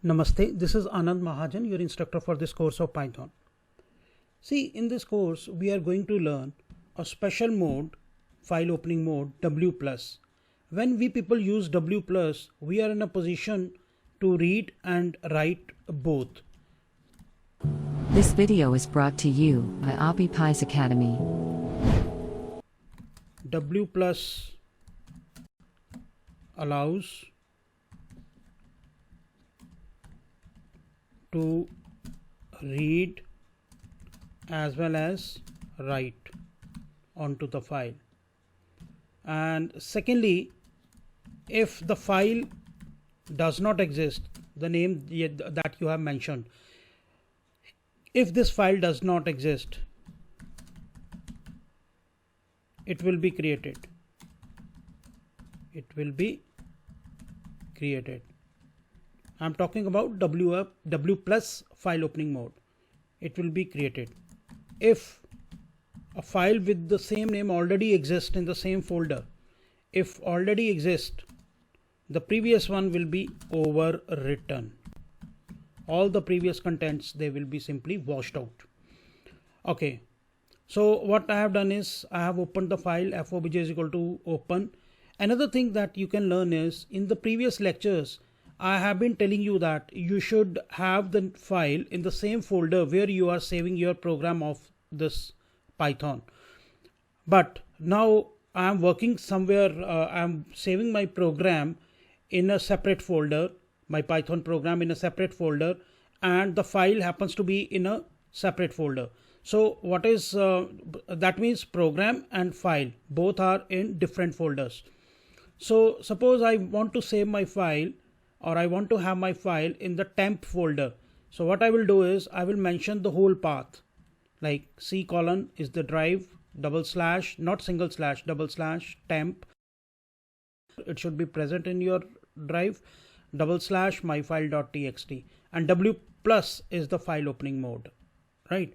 Namaste, this is Anand Mahajan, your instructor for this course of Python. See, in this course, we are going to learn a special mode, file opening mode, W+. When we people use W+, we are in a position to read and write both. This video is brought to you by OppiPies Academy. W+ allows to read as well as write onto the file. And secondly, if the file does not exist, the name that you have mentioned, if this file does not exist, it will be created. It will be created. I'm talking about W plus file opening mode. It will be created. If a file with the same name already exists in the same folder, if already exists, the previous one will be overwritten. All the previous contents, they will be simply washed out. Okay. So what I have done is I have opened the file fobj is equal to open. Another thing that you can learn is in the previous lectures, I have been telling you that you should have the file in the same folder where you are saving your program of this Python. But now I am working somewhere, I am saving my program in a separate folder, my Python program in a separate folder, and the file happens to be in a separate folder. So what is that means program and file both are in different folders. So suppose I want to save my file, or I want to have my file in the temp folder. So what I will do is I will mention the whole path, like C colon is the drive, double slash, not single slash, double slash temp. It should be present in your drive, double slash myfile.txt, and W plus is the file opening mode, right?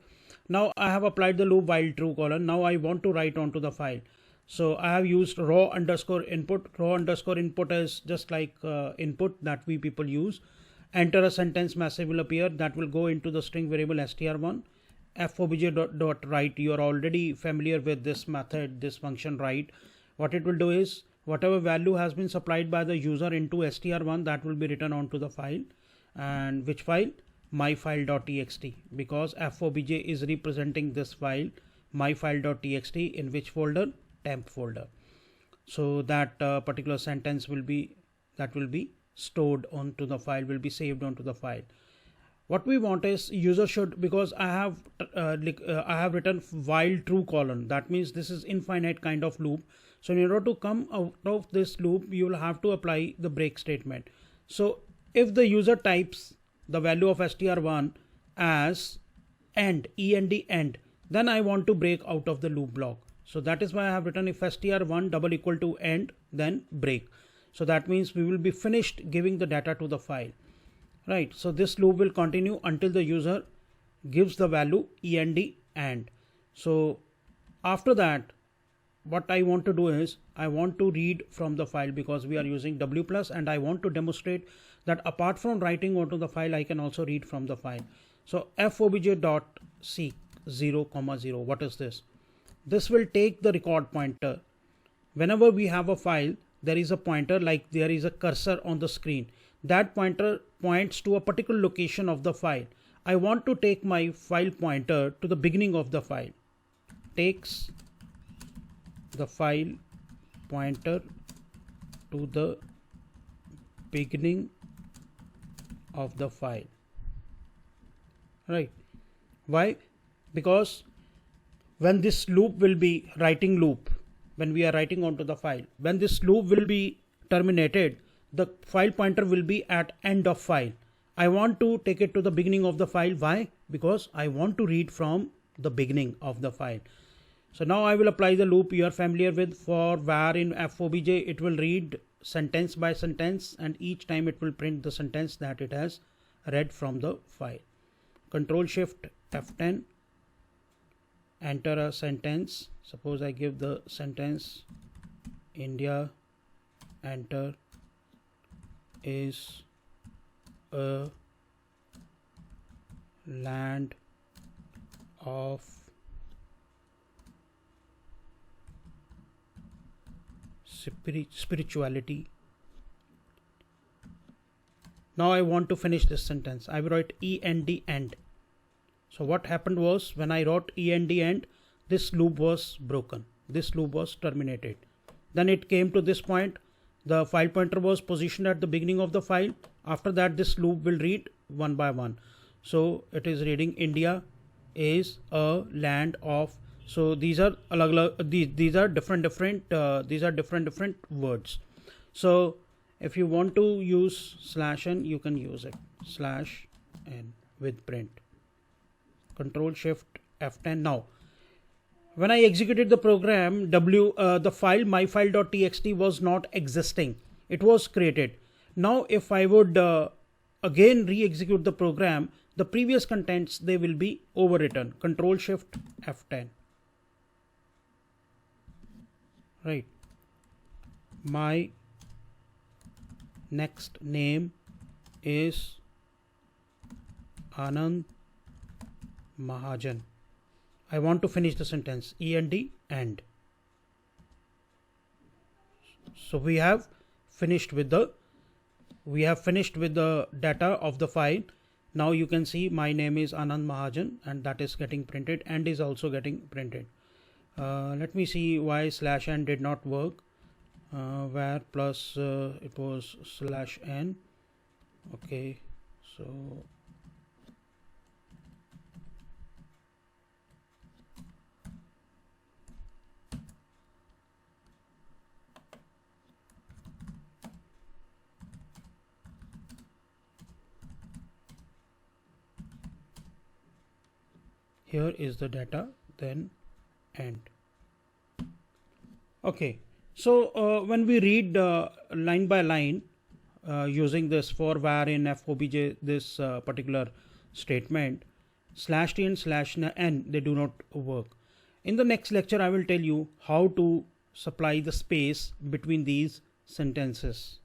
Now I have applied the loop while true colon. Now I want to write onto the file. So I have used raw underscore input. Raw underscore input is just like input that we people use. Enter a sentence message will appear that will go into the string variable str1. fobj write. You are already familiar with this method, this function write. What it will do is whatever value has been supplied by the user into str1, that will be written onto the file. And which file? myfile.txt, because fobj is representing this file myfile.txt in which folder? Temp folder. So that particular sentence will be stored onto the file, will be saved onto the file. What we want is user should, because I have written while true colon, that means this is infinite kind of loop. So in order to come out of this loop, you will have to apply the break statement. So if the user types the value of str1 as end, end, then I want to break out of the loop block. So that is why I have written if str1 double equal to end, then break. So that means we will be finished giving the data to the file, right? So this loop will continue until the user gives the value end. So after that, what I want to do is I want to read from the file, because we are using W plus, and I want to demonstrate that apart from writing onto the file, I can also read from the file. So fobj.seek 0, 0. What is this? This will take the record pointer. Whenever we have a file, there is a pointer, like there is a cursor on the screen. That pointer points to a particular location of the file. I want to take my file pointer to the beginning of the file. Takes the file pointer to the beginning of the file, right? Why? Because when this loop will be writing loop, when we are writing onto the file, when this loop will be terminated, the file pointer will be at end of file. I want to take it to the beginning of the file. Why? Because I want to read from the beginning of the file. So now I will apply the loop you are familiar with. For var in fobj, it will read sentence by sentence, and each time it will print the sentence that it has read from the file. Control Shift F10, enter a sentence. Suppose I give the sentence India, enter, is a land of spirituality. Now I want to finish this sentence. I will write end. So what happened was, when I wrote end, this loop was broken. This loop was terminated. Then it came to this point. The file pointer was positioned at the beginning of the file. After that, this loop will read one by one. So it is reading India is a land of. So these are these are different words. So if you want to use /n, you can use it /n with print. Control Shift F10. Now, when I executed the program, the file myfile.txt was not existing. It was created. Now, if I would again re-execute the program, the previous contents, they will be overwritten. Control Shift F10. Right. My next name is Anand Mahajan. I want to finish the sentence. End. So we have finished with the data of the file. Now you can see my name is Anand Mahajan, and that is getting printed, and is also getting printed. Let me see why /n did not work. Where plus it was /n. Okay, so here is the data, then end. Okay, so when we read line by line using this for var in fobj, this particular statement, /t and /n, they do not work. In the next lecture, I will tell you how to supply the space between these sentences.